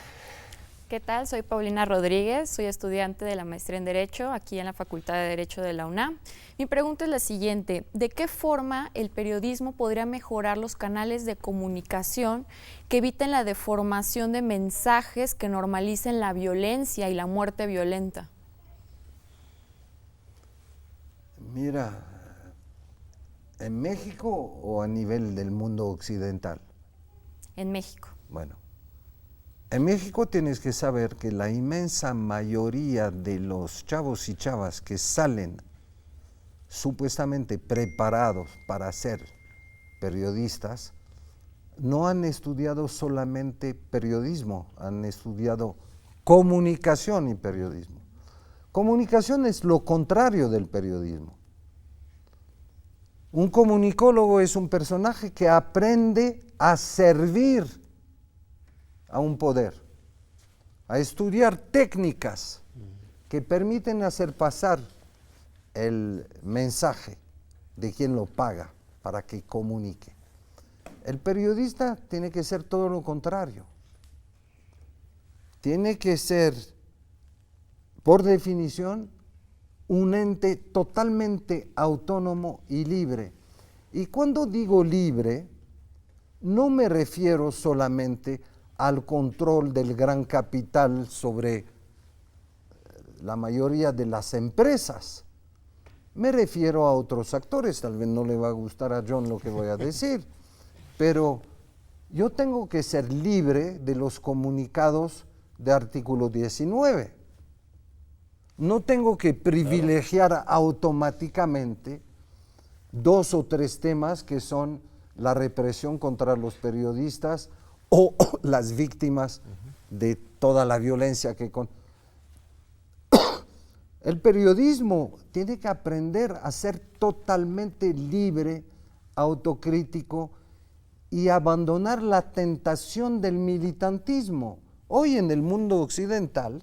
¿Qué tal? Soy Paulina Rodríguez, soy estudiante de la maestría en Derecho aquí en la Facultad de Derecho de la UNAM. Mi pregunta es la siguiente: ¿de qué forma el periodismo podría mejorar los canales de comunicación que eviten la deformación de mensajes que normalicen la violencia y la muerte violenta? Mira, ¿en México o a nivel del mundo occidental? En México. Bueno. En México tienes que saber que la inmensa mayoría de los chavos y chavas que salen supuestamente preparados para ser periodistas no han estudiado solamente periodismo, han estudiado comunicación y periodismo. Comunicación es lo contrario del periodismo. Un comunicólogo es un personaje que aprende a servir a un poder, a estudiar técnicas que permiten hacer pasar el mensaje de quien lo paga para que comunique. El periodista tiene que ser todo lo contrario. Tiene que ser, por definición, un ente totalmente autónomo y libre. Y cuando digo libre, no me refiero solamente al control del gran capital sobre la mayoría de las empresas. Me refiero a otros actores, tal vez no le va a gustar a John lo que voy a decir, pero yo tengo que ser libre de los comunicados de artículo 19. No tengo que privilegiar automáticamente 2 o 3 temas que son la represión contra los periodistas o las víctimas de toda la violencia que El periodismo tiene que aprender a ser totalmente libre, autocrítico y abandonar la tentación del militantismo. Hoy en el mundo occidental,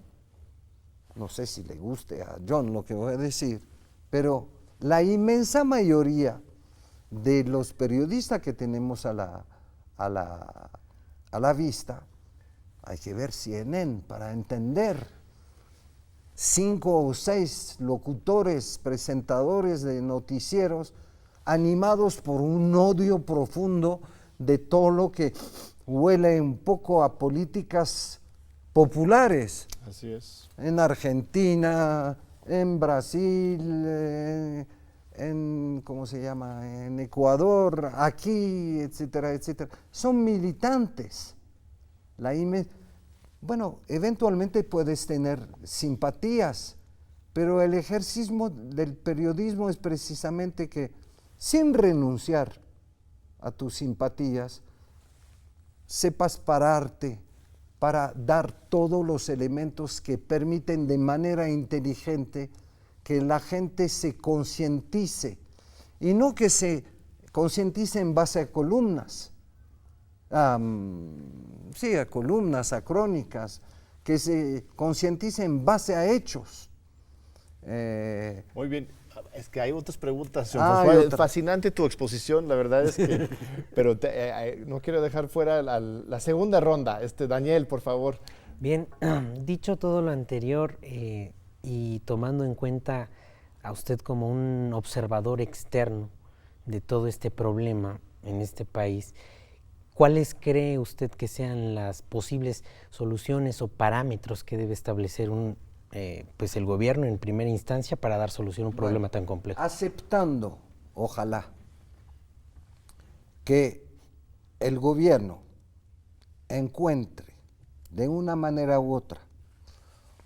no sé si le guste a John lo que voy a decir, pero la inmensa mayoría de los periodistas que tenemos a la vista, hay que ver CNN para entender 5 o 6 locutores, presentadores de noticieros, animados por un odio profundo de todo lo que huele un poco a políticas populares. Así es. En Argentina, en Brasil, ¿cómo se llama? En Ecuador, aquí, etcétera, etcétera. Son militantes. Bueno, eventualmente puedes tener simpatías, pero el ejercicio del periodismo es precisamente que, sin renunciar a tus simpatías, sepas pararte para dar todos los elementos que permiten de manera inteligente que la gente se concientice, y no que se concientice en base a columnas, a columnas, a crónicas, que se concientice en base a hechos. Muy bien. Es que hay otras preguntas. Otra. Fascinante tu exposición, la verdad es que... pero no quiero dejar fuera la segunda ronda. Daniel, por favor. Bien, dicho todo lo anterior y tomando en cuenta a usted como un observador externo de todo este problema en este país, ¿cuáles cree usted que sean las posibles soluciones o parámetros que debe establecer pues el gobierno en primera instancia para dar solución a un problema tan complejo? Aceptando, ojalá, que el gobierno encuentre de una manera u otra,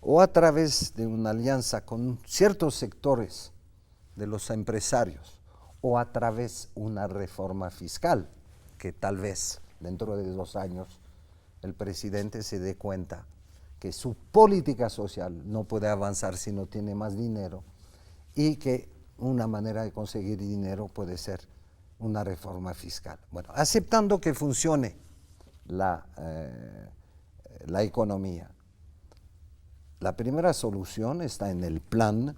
o a través de una alianza con ciertos sectores de los empresarios, o a través de una reforma fiscal, que tal vez dentro de 2 años el presidente se dé cuenta que su política social no puede avanzar si no tiene más dinero, y que una manera de conseguir dinero puede ser una reforma fiscal. Bueno, aceptando que funcione la economía, la primera solución está en el plan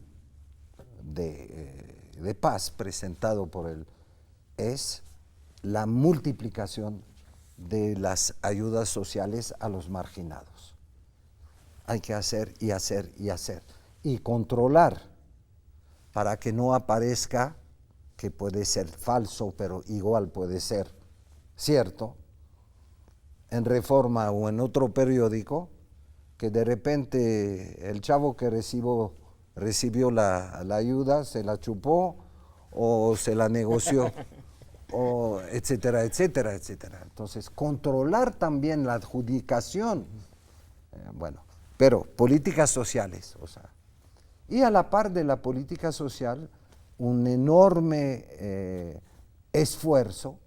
de paz presentado por es la multiplicación de las ayudas sociales a los marginados. Hay que hacer y hacer y hacer, y controlar para que no aparezca, que puede ser falso, pero igual puede ser cierto, en Reforma o en otro periódico, que de repente el chavo que recibió la ayuda se la chupó o se la negoció, o etcétera, etcétera, etcétera. Entonces, controlar también la adjudicación, pero políticas sociales, y a la par de la política social, un enorme esfuerzo,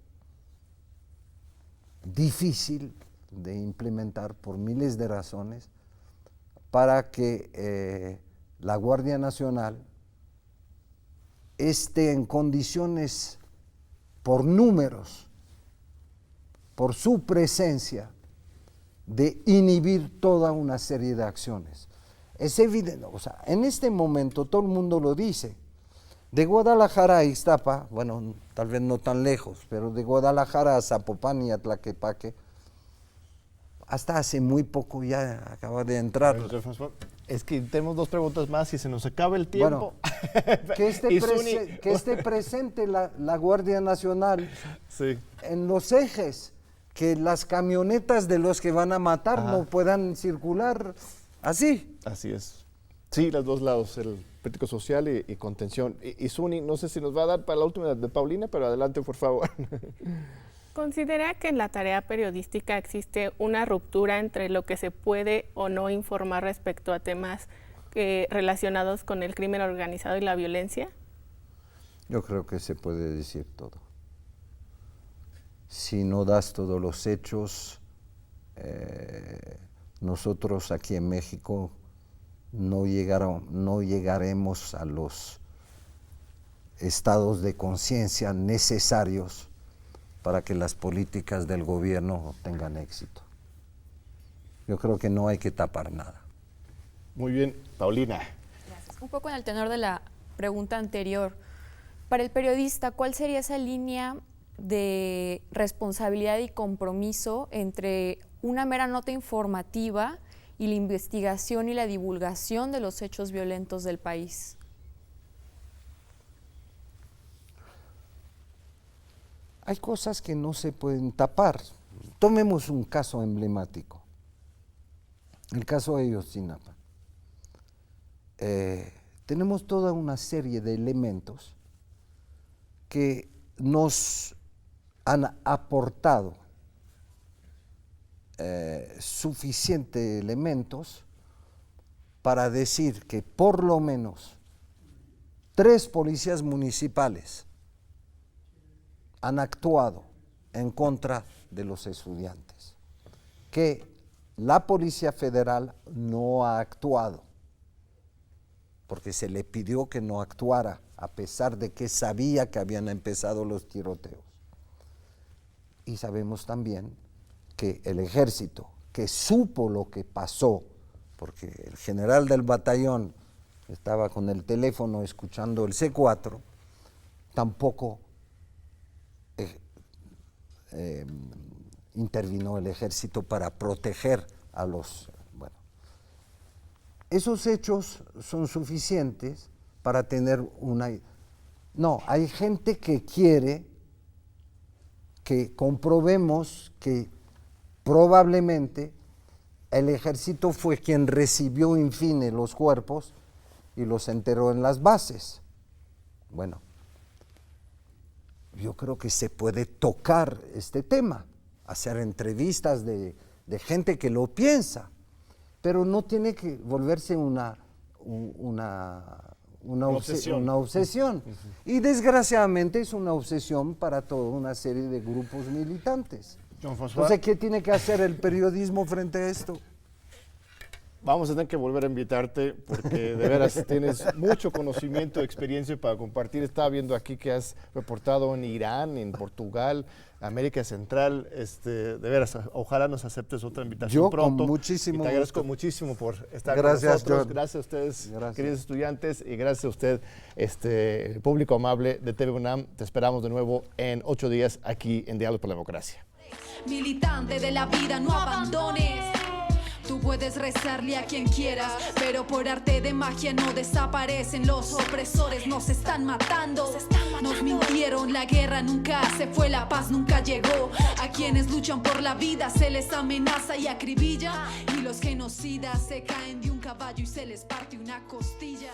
difícil de implementar por miles de razones, para que la Guardia Nacional esté en condiciones, por números, por su presencia, de inhibir toda una serie de acciones. Es evidente, en este momento todo el mundo lo dice, de Guadalajara a Ixtapa, bueno, tal vez no tan lejos, pero de Guadalajara a Zapopan y a Tlaquepaque, hasta hace muy poco ya acaba de entrar. Es que tenemos 2 preguntas más y se nos acaba el tiempo. Bueno, que esté presente la Guardia Nacional en los ejes, que las camionetas de los que van a matar no puedan circular así. Así es. Sí, los 2 lados, el político social y contención. Y Zuni, no sé si nos va a dar para la última de Paulina, pero adelante, por favor. ¿Considera que en la tarea periodística existe una ruptura entre lo que se puede o no informar respecto a temas relacionados con el crimen organizado y la violencia? Yo creo que se puede decir todo. Si no das todos los hechos, nosotros aquí en México no llegaremos a los estados de conciencia necesarios para que las políticas del gobierno tengan éxito. Yo creo que no hay que tapar nada. Muy bien, Paulina. Gracias. Un poco en el tenor de la pregunta anterior, para el periodista, ¿cuál sería esa línea de responsabilidad y compromiso entre una mera nota informativa y la investigación y la divulgación de los hechos violentos del país? Hay cosas que no se pueden tapar. Tomemos un caso emblemático, el caso de Ayotzinapa. Tenemos toda una serie de elementos que nos han aportado suficientes elementos para decir que por lo menos 3 policías municipales han actuado en contra de los estudiantes, que la Policía Federal no ha actuado, porque se le pidió que no actuara, a pesar de que sabía que habían empezado los tiroteos. Y sabemos también que el ejército, que supo lo que pasó, porque el general del batallón estaba con el teléfono escuchando el C4, tampoco intervino el ejército para proteger a los... Bueno, esos hechos son suficientes para tener una... No, hay gente que quiere que comprobemos que probablemente el ejército fue quien recibió in fine los cuerpos y los enterró en las bases. Bueno, yo creo que se puede tocar este tema, hacer entrevistas de gente que lo piensa, pero no tiene que volverse una obsesión. Y desgraciadamente es una obsesión para toda una serie de grupos militantes. Entonces, ¿qué tiene que hacer el periodismo frente a esto? Vamos a tener que volver a invitarte porque de veras tienes mucho conocimiento, experiencia para compartir. Estaba viendo aquí que has reportado en Irán, en Portugal, América Central. De veras, ojalá nos aceptes otra invitación pronto. Con muchísimo te agradezco gusto. Muchísimo por estar Gracias, con nosotros. John. Gracias a ustedes, Gracias. queridos estudiantes, y gracias a usted, público amable de TV UNAM. Te esperamos de nuevo en 8 días aquí en Diálogos por la Democracia. Militante de la vida, no abandones. Tú puedes rezarle a quien quieras, pero por arte de magia no desaparecen. Los opresores nos están matando. Nos mintieron, la guerra nunca se fue, la paz nunca llegó. A quienes luchan por la vida se les amenaza y acribilla. Y los genocidas se caen de un caballo y se les parte una costilla.